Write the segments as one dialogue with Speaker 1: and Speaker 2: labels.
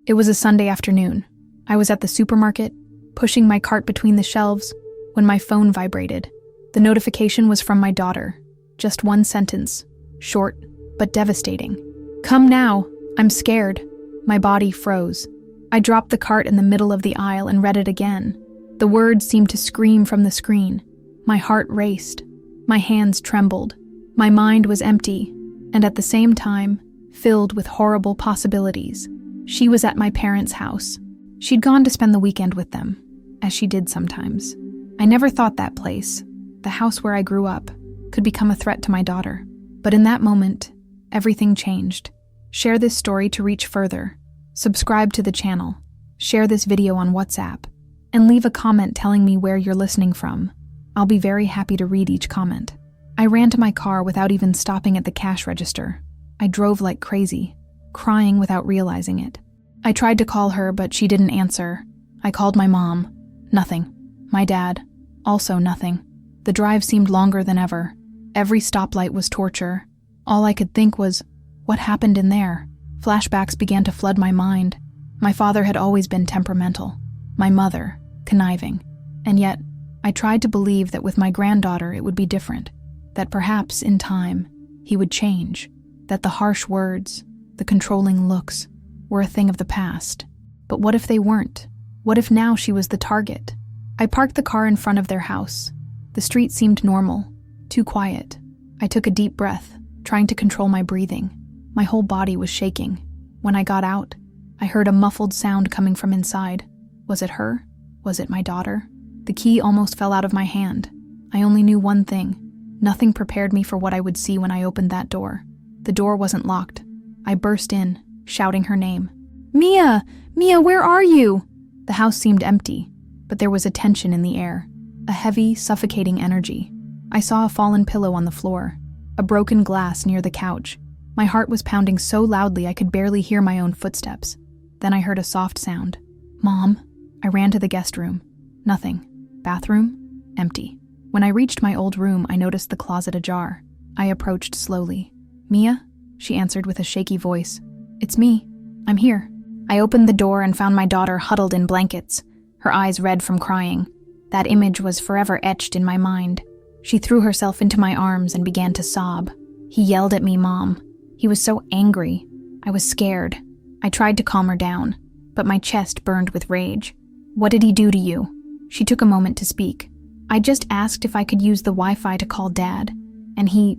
Speaker 1: It was a Sunday afternoon. I was at the supermarket, pushing my cart between the shelves, when my phone vibrated. The notification was from my daughter. Just one sentence, short but devastating. "Come now, I'm scared." My body froze. I dropped the cart in the middle of the aisle and read it again. The words seemed to scream from the screen. My heart raced. My hands trembled. My mind was empty, and at the same time, filled with horrible possibilities. She was at my parents' house. She'd gone to spend the weekend with them, as she did sometimes. I never thought that place, the house where I grew up, could become a threat to my daughter. But in that moment, everything changed. Share this story to reach further. Subscribe to the channel. Share this video on WhatsApp. And leave a comment telling me where you're listening from. I'll be very happy to read each comment. I ran to my car without even stopping at the cash register. I drove like crazy, crying without realizing it. I tried to call her, but she didn't answer. I called my mom. Nothing. My dad. Also nothing. The drive seemed longer than ever. Every stoplight was torture. All I could think was, what happened in there? Flashbacks began to flood my mind. My father had always been temperamental. My mother, conniving. And yet, I tried to believe that with my granddaughter it would be different. That perhaps, in time, he would change. That the harsh words, the controlling looks, were a thing of the past. But what if they weren't? What if now she was the target? I parked the car in front of their house. The street seemed normal, too quiet. I took a deep breath, trying to control my breathing. My whole body was shaking. When I got out, I heard a muffled sound coming from inside. Was it her? Was it my daughter? The key almost fell out of my hand. I only knew one thing. Nothing prepared me for what I would see when I opened that door. The door wasn't locked. I burst in, shouting her name. "Mia! Mia, where are you?" The house seemed empty, but there was a tension in the air, a heavy, suffocating energy. I saw a fallen pillow on the floor, a broken glass near the couch. My heart was pounding so loudly I could barely hear my own footsteps. Then I heard a soft sound. "Mom." I ran to the guest room. Nothing. Bathroom? Empty. When I reached my old room, I noticed the closet ajar. I approached slowly. "Mia?" She answered with a shaky voice. "It's me. I'm here." I opened the door and found my daughter huddled in blankets, her eyes red from crying. That image was forever etched in my mind. She threw herself into my arms and began to sob. "He yelled at me, Mom. He was so angry. I was scared." I tried to calm her down, but my chest burned with rage. "What did he do to you?" She took a moment to speak. "I just asked if I could use the Wi-Fi to call Dad, and he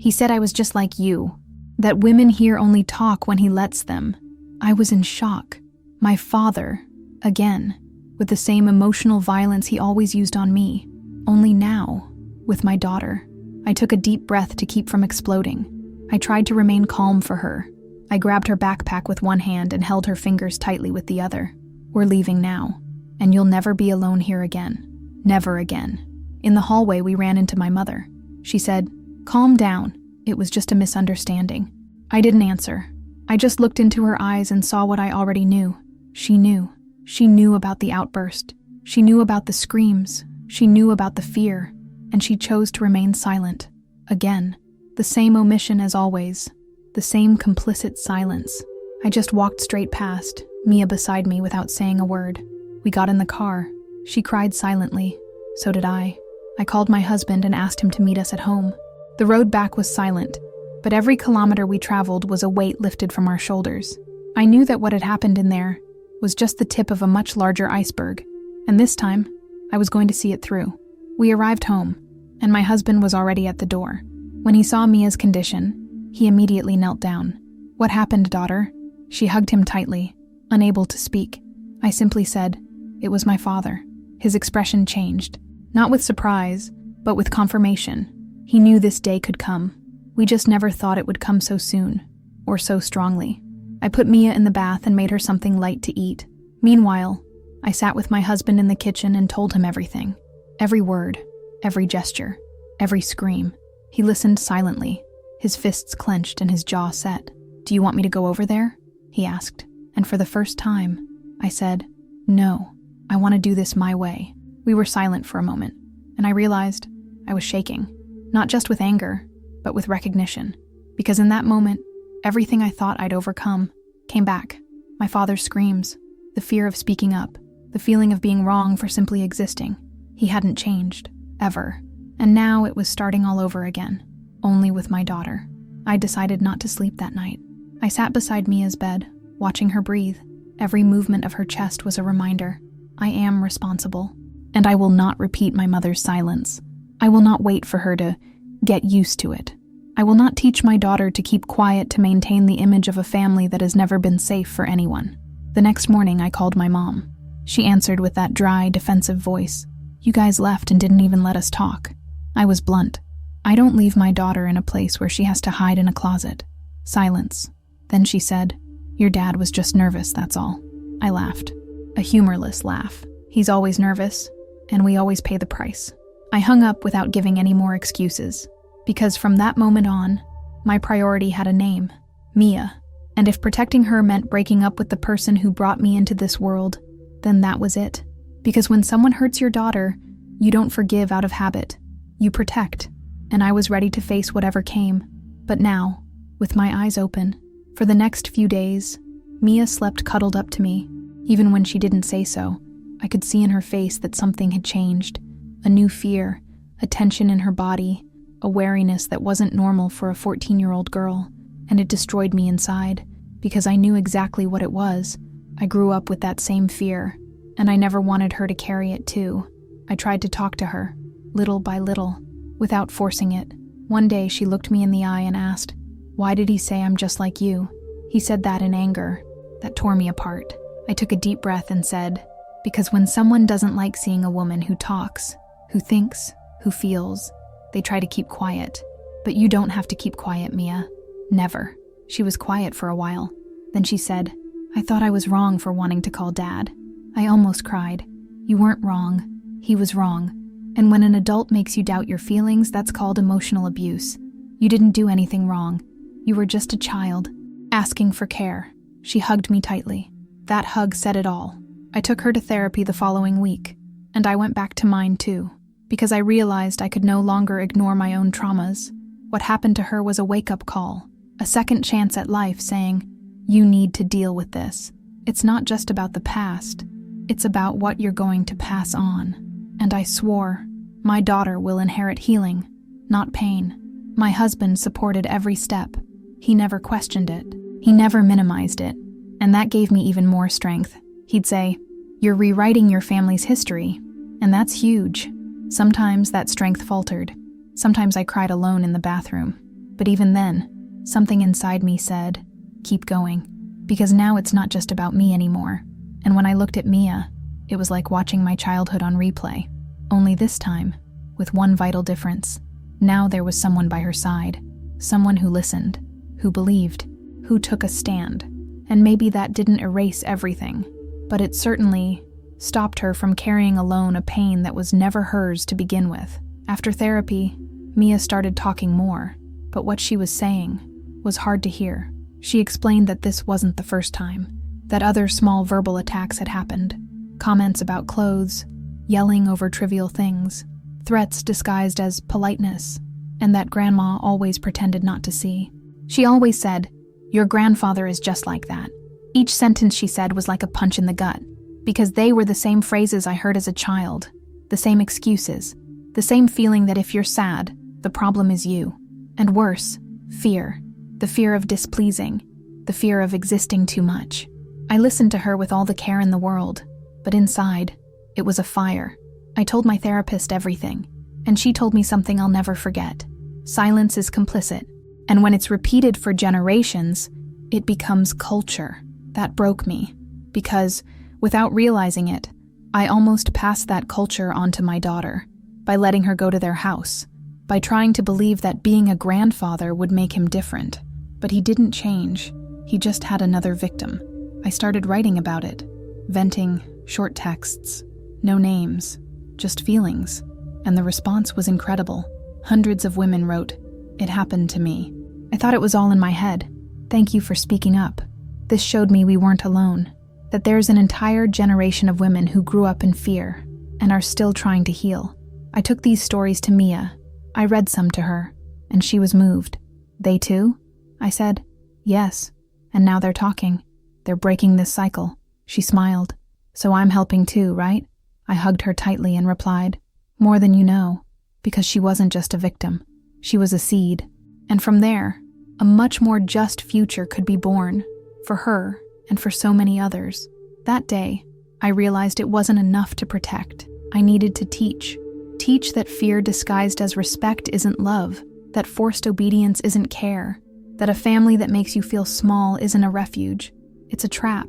Speaker 1: said I was just like you, that women here only talk when he lets them." I was in shock. My father, again, with the same emotional violence he always used on me, only now, with my daughter. I took a deep breath to keep from exploding. I tried to remain calm for her. I grabbed her backpack with one hand and held her fingers tightly with the other. "We're leaving now, and you'll never be alone here again. Never again." In the hallway, we ran into my mother. She said, "Calm down. It was just a misunderstanding." I didn't answer. I just looked into her eyes and saw what I already knew. She knew. She knew about the outburst. She knew about the screams. She knew about the fear. And she chose to remain silent. Again, the same omission as always. The same complicit silence. I just walked straight past, Mia beside me without saying a word. We got in the car. She cried silently. So did I. I called my husband and asked him to meet us at home. The road back was silent, but every kilometer we traveled was a weight lifted from our shoulders. I knew that what had happened in there was just the tip of a much larger iceberg, and this time, I was going to see it through. We arrived home, and my husband was already at the door. When he saw Mia's condition, he immediately knelt down. "What happened, daughter?" She hugged him tightly, unable to speak. I simply said, "It was my father." His expression changed, not with surprise, but with confirmation. He knew this day could come. We just never thought it would come so soon, or so strongly. I put Mia in the bath and made her something light to eat. Meanwhile, I sat with my husband in the kitchen and told him everything. Every word, every gesture, every scream. He listened silently, his fists clenched and his jaw set. "Do you want me to go over there?" he asked. And for the first time, I said, "No, I want to do this my way." We were silent for a moment, and I realized I was shaking, not just with anger, but with recognition. Because in that moment, everything I thought I'd overcome came back. My father's screams, the fear of speaking up, the feeling of being wrong for simply existing. He hadn't changed, ever. And now it was starting all over again, only with my daughter. I decided not to sleep that night. I sat beside Mia's bed, watching her breathe. Every movement of her chest was a reminder. I am responsible, and I will not repeat my mother's silence. I will not wait for her to get used to it. I will not teach my daughter to keep quiet to maintain the image of a family that has never been safe for anyone. The next morning, I called my mom. She answered with that dry, defensive voice. "You guys left and didn't even let us talk." I was blunt. "I don't leave my daughter in a place where she has to hide in a closet." Silence. Then she said, "Your dad was just nervous, that's all." I laughed. A humorless laugh. He's always nervous, and we always pay the price. I hung up without giving any more excuses, because from that moment on, my priority had a name, Mia. And if protecting her meant breaking up with the person who brought me into this world, then that was it. Because when someone hurts your daughter, you don't forgive out of habit. You protect, and I was ready to face whatever came. But now, with my eyes open, for the next few days, Mia slept cuddled up to me. Even when she didn't say so, I could see in her face that something had changed. A new fear, a tension in her body, a wariness that wasn't normal for a 14-year-old girl, and it destroyed me inside, because I knew exactly what it was. I grew up with that same fear, and I never wanted her to carry it too. I tried to talk to her, little by little, without forcing it. One day she looked me in the eye and asked, "Why did he say I'm just like you?" He said that in anger. That tore me apart. I took a deep breath and said, "Because when someone doesn't like seeing a woman who talks, who thinks, who feels, they try to keep quiet. But you don't have to keep quiet, Mia. Never." She was quiet for a while. Then she said, "I thought I was wrong for wanting to call Dad." I almost cried. "You weren't wrong. He was wrong. And when an adult makes you doubt your feelings, that's called emotional abuse. You didn't do anything wrong. You were just a child, asking for care." She hugged me tightly. That hug said it all. I took her to therapy the following week, and I went back to mine too, because I realized I could no longer ignore my own traumas. What happened to her was a wake-up call, a second chance at life saying, "You need to deal with this. It's not just about the past. It's about what you're going to pass on." And I swore, my daughter will inherit healing, not pain. My husband supported every step. He never questioned it. He never minimized it. And that gave me even more strength. He'd say, "You're rewriting your family's history." And that's huge. Sometimes that strength faltered. Sometimes I cried alone in the bathroom. But even then, something inside me said, "Keep going." Because now it's not just about me anymore. And when I looked at Mia, it was like watching my childhood on replay. Only this time, with one vital difference. Now there was someone by her side. Someone who listened, who believed, who took a stand. And maybe that didn't erase everything, but it certainly stopped her from carrying alone a pain that was never hers to begin with. After therapy, Mia started talking more, but what she was saying was hard to hear. She explained that this wasn't the first time, that other small verbal attacks had happened. Comments about clothes, yelling over trivial things, threats disguised as politeness, and that Grandma always pretended not to see. She always said, "Your grandfather is just like that." Each sentence she said was like a punch in the gut, because they were the same phrases I heard as a child, the same excuses, the same feeling that if you're sad, the problem is you. And worse, fear. The fear of displeasing, the fear of existing too much. I listened to her with all the care in the world, but inside, it was a fire. I told my therapist everything, and she told me something I'll never forget. Silence is complicit, and when it's repeated for generations, it becomes culture. That broke me, because, without realizing it, I almost passed that culture onto my daughter, by letting her go to their house, by trying to believe that being a grandfather would make him different. But he didn't change, he just had another victim. I started writing about it, venting, short texts, no names, just feelings, and the response was incredible. Hundreds of women wrote, "It happened to me." I thought it was all in my head. Thank you for speaking up. This showed me we weren't alone, that there's an entire generation of women who grew up in fear and are still trying to heal. I took these stories to Mia. I read some to her, and she was moved. "They too?" I said, "Yes, and now they're talking. They're breaking this cycle. She smiled. So I'm helping too, right? I hugged her tightly and replied, more than you know, because she wasn't just a victim. She was a seed. And from there, a much more just future could be born, for her and for so many others. That day, I realized it wasn't enough to protect. I needed to teach. Teach that fear disguised as respect isn't love, that forced obedience isn't care, that a family that makes you feel small isn't a refuge. It's a trap.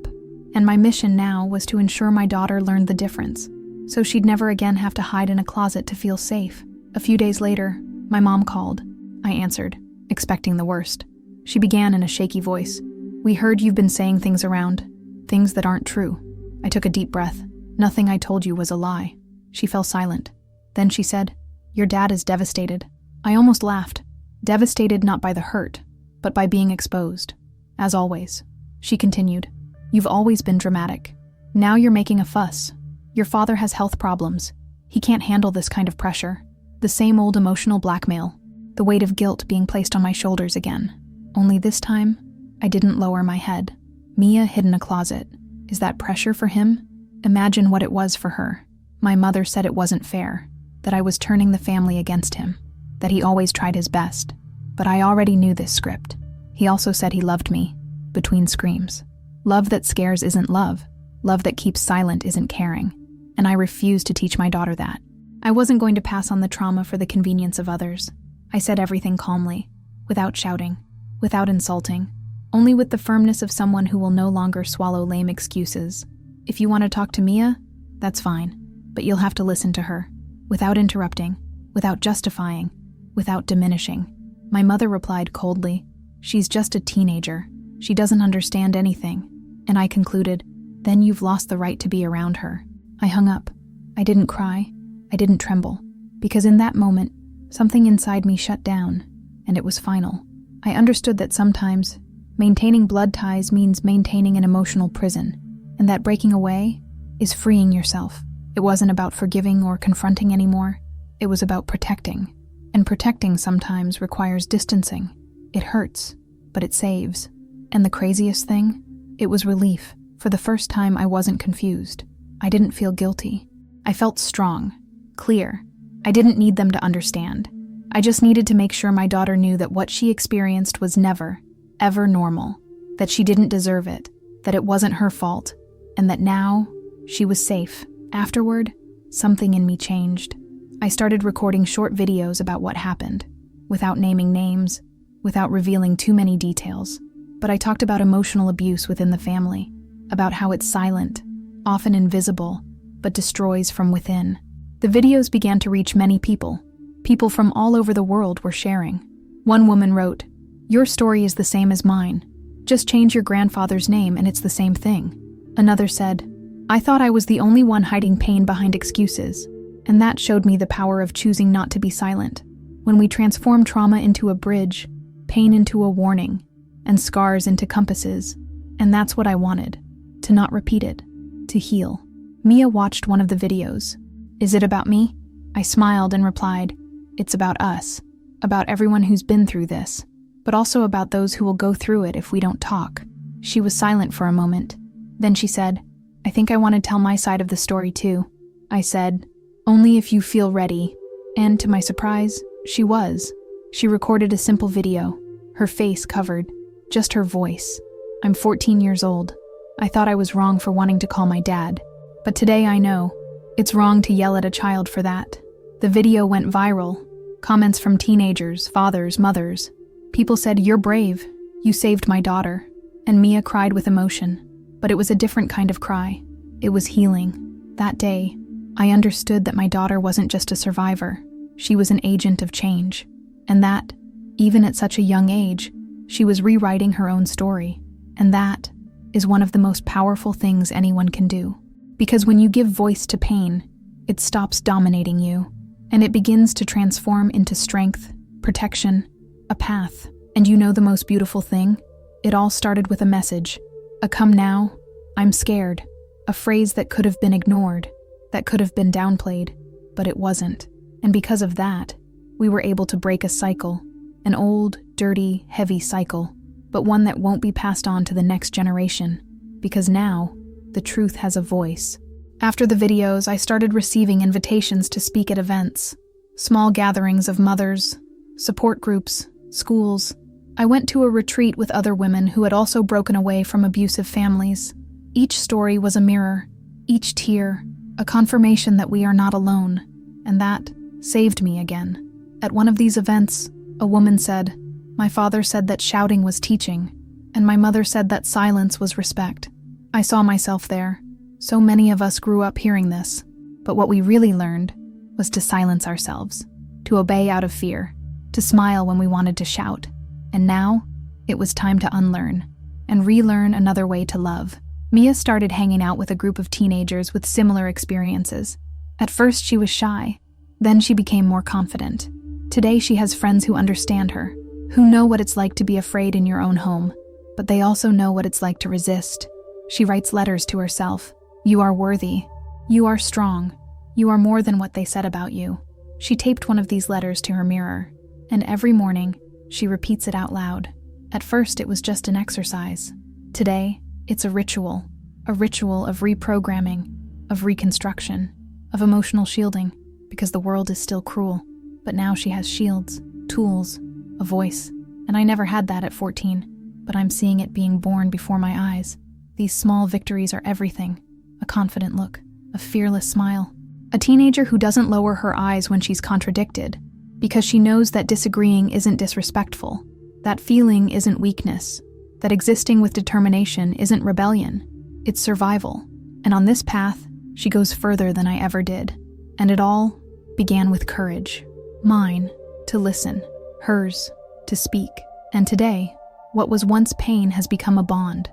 Speaker 1: And my mission now was to ensure my daughter learned the difference, so she'd never again have to hide in a closet to feel safe. A few days later, my mom called. I answered, expecting the worst. She began in a shaky voice. We heard you've been saying things around, things that aren't true. I took a deep breath. Nothing I told you was a lie. She fell silent. Then she said, your dad is devastated. I almost laughed. Devastated not by the hurt, but by being exposed. As always. She continued, you've always been dramatic. Now you're making a fuss. Your father has health problems. He can't handle this kind of pressure. The same old emotional blackmail. The weight of guilt being placed on my shoulders again. Only this time, I didn't lower my head. Mia hid in a closet. Is that pressure for him? Imagine what it was for her. My mother said it wasn't fair, that I was turning the family against him, that he always tried his best. But I already knew this script. He also said he loved me, between screams. Love that scares isn't love. Love that keeps silent isn't caring. And I refused to teach my daughter that. I wasn't going to pass on the trauma for the convenience of others. I said everything calmly, without shouting, without insulting, only with the firmness of someone who will no longer swallow lame excuses. If you want to talk to Mia, that's fine, but you'll have to listen to her, without interrupting, without justifying, without diminishing. My mother replied coldly, she's just a teenager. She doesn't understand anything. And I concluded, then you've lost the right to be around her. I hung up. I didn't cry. I didn't tremble. Because in that moment, something inside me shut down, and it was final. I understood that sometimes, maintaining blood ties means maintaining an emotional prison, and that breaking away is freeing yourself. It wasn't about forgiving or confronting anymore. It was about protecting. And protecting sometimes requires distancing. It hurts, but it saves. And the craziest thing? It was relief. For the first time, I wasn't confused. I didn't feel guilty. I felt strong, clear. I didn't need them to understand. I just needed to make sure my daughter knew that what she experienced was never, ever normal, that she didn't deserve it, that it wasn't her fault, and that now she was safe. Afterward, something in me changed. I started recording short videos about what happened, without naming names, without revealing too many details. But I talked about emotional abuse within the family, about how it's silent, often invisible, but destroys from within. The videos began to reach many people. People from all over the world were sharing. One woman wrote, your story is the same as mine. Just change your grandfather's name and it's the same thing. Another said, I thought I was the only one hiding pain behind excuses, and that showed me the power of choosing not to be silent. When we transform trauma into a bridge, pain into a warning, and scars into compasses, and that's what I wanted, to not repeat it, to heal. Mia watched one of the videos. Is it about me? I smiled and replied, it's about us, about everyone who's been through this, but also about those who will go through it if we don't talk. She was silent for a moment. Then she said, I think I want to tell my side of the story too. I said, only if you feel ready. And to my surprise, she was. She recorded a simple video, her face covered, just her voice. I'm 14 years old. I thought I was wrong for wanting to call my dad, but today I know it's wrong to yell at a child for that. The video went viral. Comments from teenagers, fathers, mothers. People said, you're brave. You saved my daughter. And Mia cried with emotion. But it was a different kind of cry. It was healing. That day, I understood that my daughter wasn't just a survivor. She was an agent of change. And that, even at such a young age, she was rewriting her own story. And that is one of the most powerful things anyone can do. Because when you give voice to pain, it stops dominating you, and it begins to transform into strength, protection, a path. And you know the most beautiful thing? It all started with a message. A come now, I'm scared. A phrase that could have been ignored, that could have been downplayed, but it wasn't. And because of that, we were able to break a cycle, an old, dirty, heavy cycle, but one that won't be passed on to the next generation. because now the truth has a voice. After the videos, I started receiving invitations to speak at events, small gatherings of mothers, support groups, schools. I went to a retreat with other women who had also broken away from abusive families. Each story was a mirror, each tear, a confirmation that we are not alone, and that saved me again. At one of these events, a woman said, "My father said that shouting was teaching, and my mother said that silence was respect." I saw myself there. So many of us grew up hearing this, but what we really learned was to silence ourselves, to obey out of fear, to smile when we wanted to shout. And now, it was time to unlearn and relearn another way to love. Mia started hanging out with a group of teenagers with similar experiences. At first, she was shy. Then she became more confident. Today, she has friends who understand her, who know what it's like to be afraid in your own home, but they also know what it's like to resist. She writes letters to herself. "You are worthy. You are strong. You are more than what they said about you." She taped one of these letters to her mirror, and every morning, she repeats it out loud. At first, it was just an exercise. Today, it's a ritual of reprogramming, of reconstruction, of emotional shielding, because the world is still cruel. But now she has shields, tools, a voice, and I never had that at 14, but I'm seeing it being born before my eyes. These small victories are everything. A confident look, a fearless smile, a teenager who doesn't lower her eyes when she's contradicted, because she knows that disagreeing isn't disrespectful, that feeling isn't weakness, that existing with determination isn't rebellion, it's survival. And on this path, she goes further than I ever did. And it all began with courage. Mine, to listen, hers, to speak. And today, what was once pain has become a bond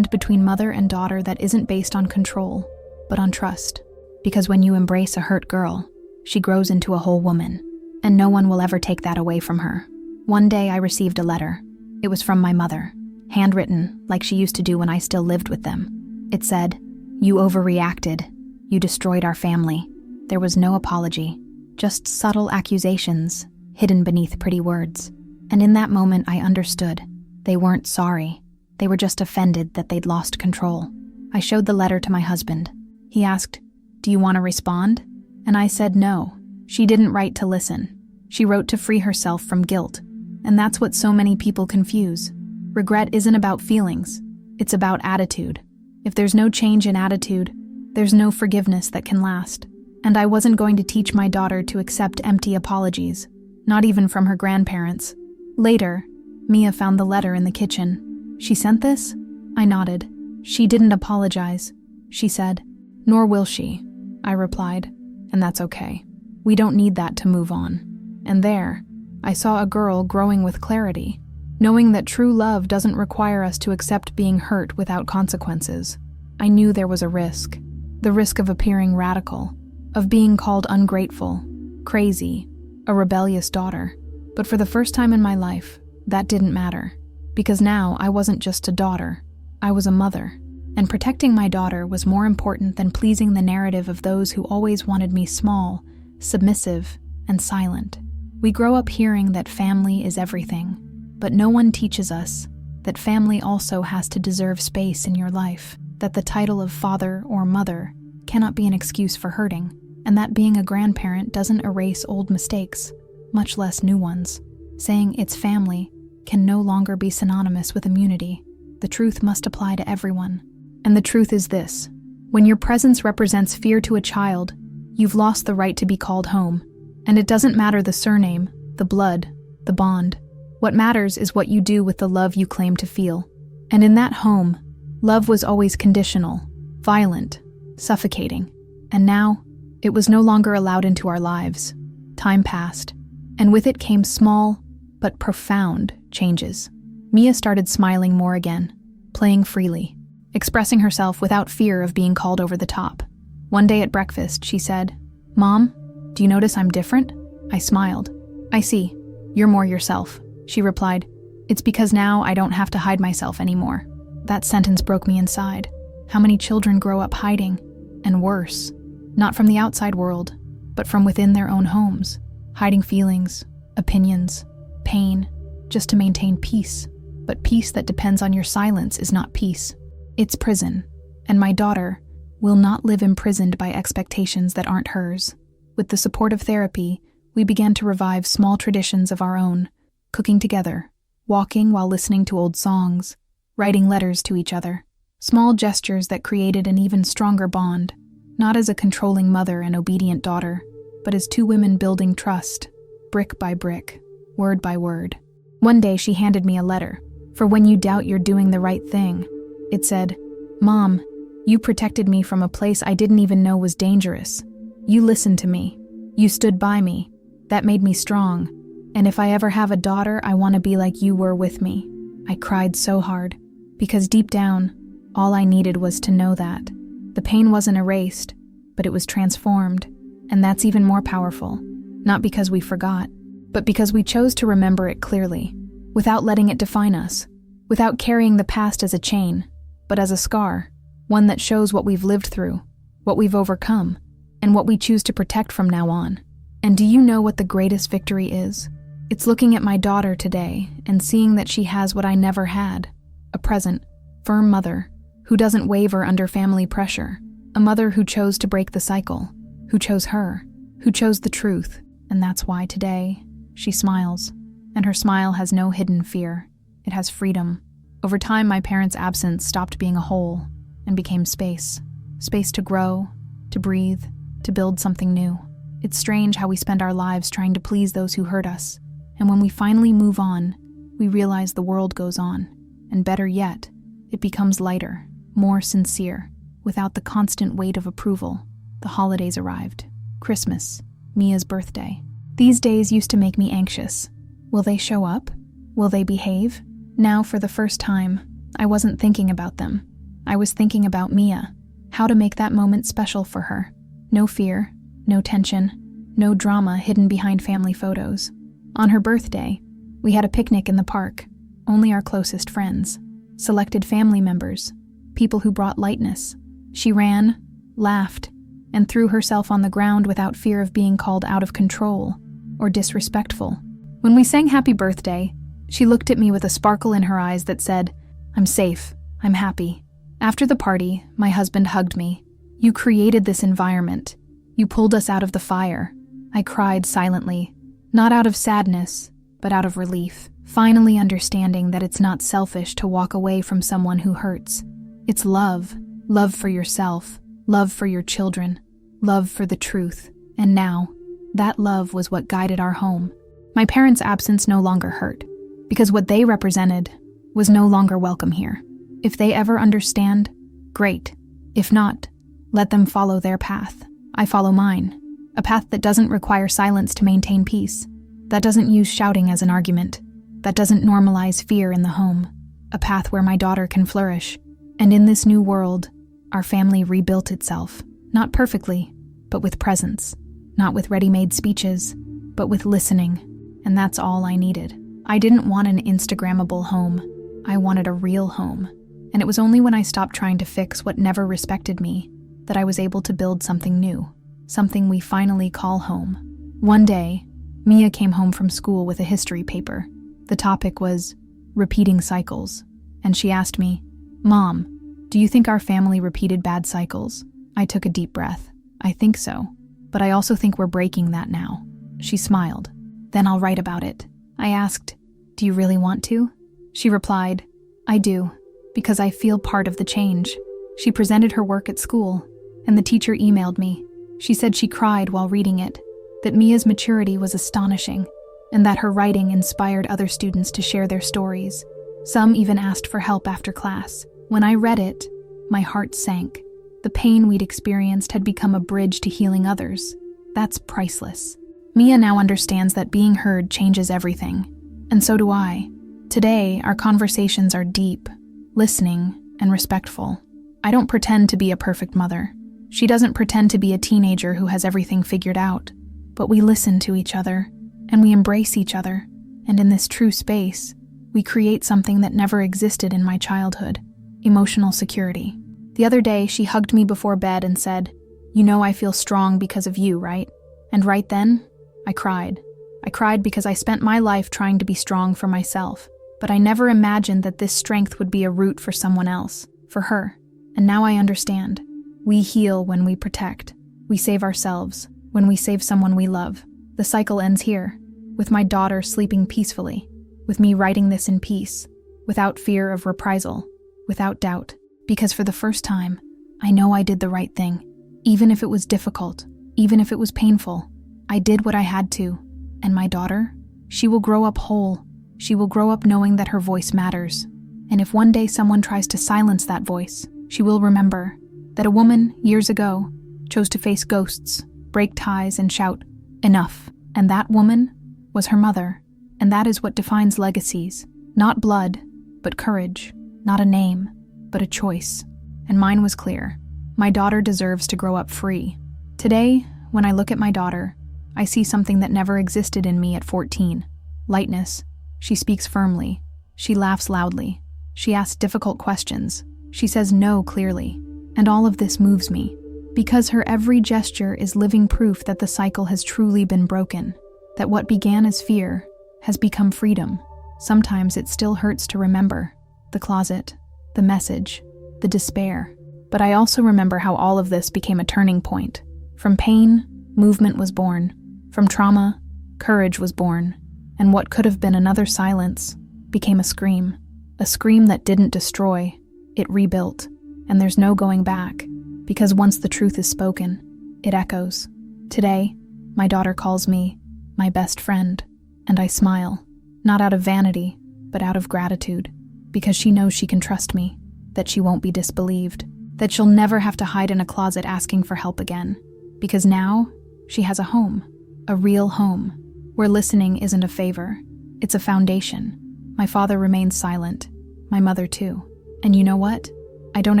Speaker 1: between mother and daughter that isn't based on control, but on trust. Because when you embrace a hurt girl, she grows into a whole woman, and no one will ever take that away from her. One day I received a letter. It was from my mother, handwritten like she used to do when I still lived with them. It said, "You overreacted. You destroyed our family." There was no apology, just subtle accusations hidden beneath pretty words. And in that moment I understood. They weren't sorry. They were just offended that they'd lost control. I showed the letter to my husband. He asked, "Do you want to respond?" And I said no. She didn't write to listen. She wrote to free herself from guilt. And that's what so many people confuse. Regret isn't about feelings. It's about attitude. If there's no change in attitude, there's no forgiveness that can last. And I wasn't going to teach my daughter to accept empty apologies, not even from her grandparents. Later, Mia found the letter in the kitchen. "She sent this?" I nodded. "She didn't apologize," she said. "Nor will she," I replied. "And that's okay. We don't need that to move on." And there, I saw a girl growing with clarity, knowing that true love doesn't require us to accept being hurt without consequences. I knew there was a risk, the risk of appearing radical, of being called ungrateful, crazy, a rebellious daughter. But for the first time in my life, that didn't matter, because now I wasn't just a daughter, I was a mother, and protecting my daughter was more important than pleasing the narrative of those who always wanted me small, submissive, and silent. We grow up hearing that family is everything, but no one teaches us that family also has to deserve space in your life, that the title of father or mother cannot be an excuse for hurting, and that being a grandparent doesn't erase old mistakes, much less new ones. Saying it's family can no longer be synonymous with immunity. The truth must apply to everyone. And the truth is this: when your presence represents fear to a child, you've lost the right to be called home. And it doesn't matter the surname, the blood, the bond. What matters is what you do with the love you claim to feel. And in that home, love was always conditional, violent, suffocating. And now, it was no longer allowed into our lives. Time passed, and with it came small, but profound changes. Mia started smiling more again, playing freely, expressing herself without fear of being called over the top. One day at breakfast, she said, "Mom, do you notice I'm different?" I smiled. "I see. You're more yourself," she replied. "It's because now I don't have to hide myself anymore." That sentence broke me inside. How many children grow up hiding? And worse, not from the outside world, but from within their own homes, hiding feelings, opinions, pain, just to maintain peace. But peace that depends on your silence is not peace. It's prison, and my daughter will not live imprisoned by expectations that aren't hers. With the support of therapy, we began to revive small traditions of our own, cooking together, walking while listening to old songs, writing letters to each other. Small gestures that created an even stronger bond, not as a controlling mother and obedient daughter, but as two women building trust, brick by brick, word by word. One day she handed me a letter, for when you doubt you're doing the right thing. It said, "Mom, you protected me from a place I didn't even know was dangerous. You listened to me. You stood by me. That made me strong. And if I ever have a daughter, I want to be like you were with me." I cried so hard, because deep down, all I needed was to know that. The pain wasn't erased, but it was transformed, and that's even more powerful. Not because we forgot, but because we chose to remember it clearly, without letting it define us, without carrying the past as a chain, but as a scar, one that shows what we've lived through, what we've overcome, and what we choose to protect from now on. And do you know what the greatest victory is? It's looking at my daughter today and seeing that she has what I never had, a present, firm mother, who doesn't waver under family pressure, a mother who chose to break the cycle, who chose her, who chose the truth, and that's why today, she smiles, and her smile has no hidden fear. It has freedom. Over time, my parents' absence stopped being a hole and became space. Space to grow, to breathe, to build something new. It's strange how we spend our lives trying to please those who hurt us, and when we finally move on, we realize the world goes on, and better yet, it becomes lighter, more sincere, without the constant weight of approval. The holidays arrived. Christmas, Mia's birthday. These days used to make me anxious. Will they show up? Will they behave? Now, for the first time, I wasn't thinking about them. I was thinking about Mia, how to make that moment special for her. No fear, no tension, no drama hidden behind family photos. On her birthday, we had a picnic in the park, only our closest friends, selected family members, people who brought lightness. She ran, laughed, and threw herself on the ground without fear of being called out of control or disrespectful. When we sang happy birthday, she looked at me with a sparkle in her eyes that said, "I'm safe, I'm happy." After the party, my husband hugged me. "You created this environment. You pulled us out of the fire." I cried silently, not out of sadness, but out of relief, finally understanding that it's not selfish to walk away from someone who hurts. It's love, love for yourself, love for your children, love for the truth. And now, that love was what guided our home. My parents' absence no longer hurt, because what they represented was no longer welcome here. If they ever understand, great. If not, let them follow their path. I follow mine, a path that doesn't require silence to maintain peace, that doesn't use shouting as an argument, that doesn't normalize fear in the home, a path where my daughter can flourish. And in this new world, our family rebuilt itself, not perfectly, but with presence, not with ready-made speeches, but with listening, and that's all I needed. I didn't want an Instagrammable home. I wanted a real home. And it was only when I stopped trying to fix what never respected me that I was able to build something new, something we finally call home. One day, Mia came home from school with a history paper. The topic was repeating cycles, and she asked me, "Mom, do you think our family repeated bad cycles?" I took a deep breath. "I think so, but I also think we're breaking that now." She smiled. "Then I'll write about it." I asked, "Do you really want to?" She replied, "I do, because I feel part of the change." She presented her work at school, and the teacher emailed me. She said she cried while reading it, that Mia's maturity was astonishing, and that her writing inspired other students to share their stories. Some even asked for help after class. When I read it, my heart sank. The pain we'd experienced had become a bridge to healing others. That's priceless. Mia now understands that being heard changes everything, and so do I. Today, our conversations are deep, listening, and respectful. I don't pretend to be a perfect mother. She doesn't pretend to be a teenager who has everything figured out. But we listen to each other, and we embrace each other, and in this true space, we create something that never existed in my childhood: emotional security. The other day, she hugged me before bed and said, "You know I feel strong because of you, right?" And right then, I cried. I cried because I spent my life trying to be strong for myself, but I never imagined that this strength would be a root for someone else, for her. And now I understand. We heal when we protect. We save ourselves when we save someone we love. The cycle ends here, with my daughter sleeping peacefully, with me writing this in peace, without fear of reprisal, without doubt, because for the first time, I know I did the right thing. Even if it was difficult, even if it was painful, I did what I had to. And my daughter, she will grow up whole. She will grow up knowing that her voice matters. And if one day someone tries to silence that voice, she will remember that a woman, years ago, chose to face ghosts, break ties, and shout, "Enough." And that woman was her mother. And that is what defines legacies. Not blood, but courage. Not a name, but a choice. And mine was clear. My daughter deserves to grow up free. Today, when I look at my daughter, I see something that never existed in me at 14. Lightness. She speaks firmly. She laughs loudly. She asks difficult questions. She says no clearly. And all of this moves me, because her every gesture is living proof that the cycle has truly been broken, that what began as fear has become freedom. Sometimes it still hurts to remember the closet, the message, the despair. But I also remember how all of this became a turning point. From pain, movement was born. From trauma, courage was born. And what could have been another silence became a scream that didn't destroy, it rebuilt. And there's no going back, because once the truth is spoken, it echoes. Today, my daughter calls me my best friend, and I smile, not out of vanity, but out of gratitude, because she knows she can trust me, that she won't be disbelieved, that she'll never have to hide in a closet asking for help again, because now she has a home, a real home, where listening isn't a favor, it's a foundation. My father remains silent, my mother too. And you know what? I don't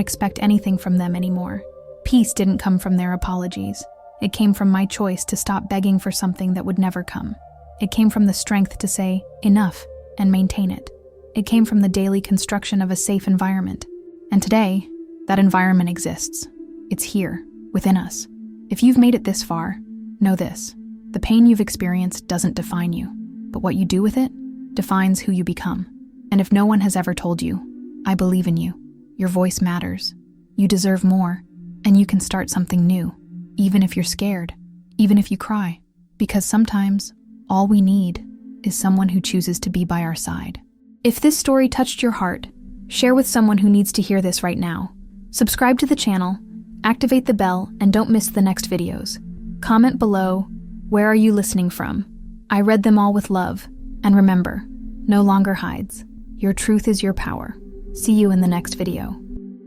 Speaker 1: expect anything from them anymore. Peace didn't come from their apologies. It came from my choice to stop begging for something that would never come. It came from the strength to say enough and maintain it. It came from the daily construction of a safe environment. And today, that environment exists. It's here, within us. If you've made it this far, know this. The pain you've experienced doesn't define you, but what you do with it defines who you become. And if no one has ever told you, I believe in you. Your voice matters. You deserve more, and you can start something new, even if you're scared, even if you cry, because sometimes all we need is someone who chooses to be by our side. If this story touched your heart, share with someone who needs to hear this right now. Subscribe to the channel, activate the bell, and don't miss the next videos. Comment below, where are you listening from? I read them all with love, and remember, no longer hides. Your truth is your power. See you in the next video.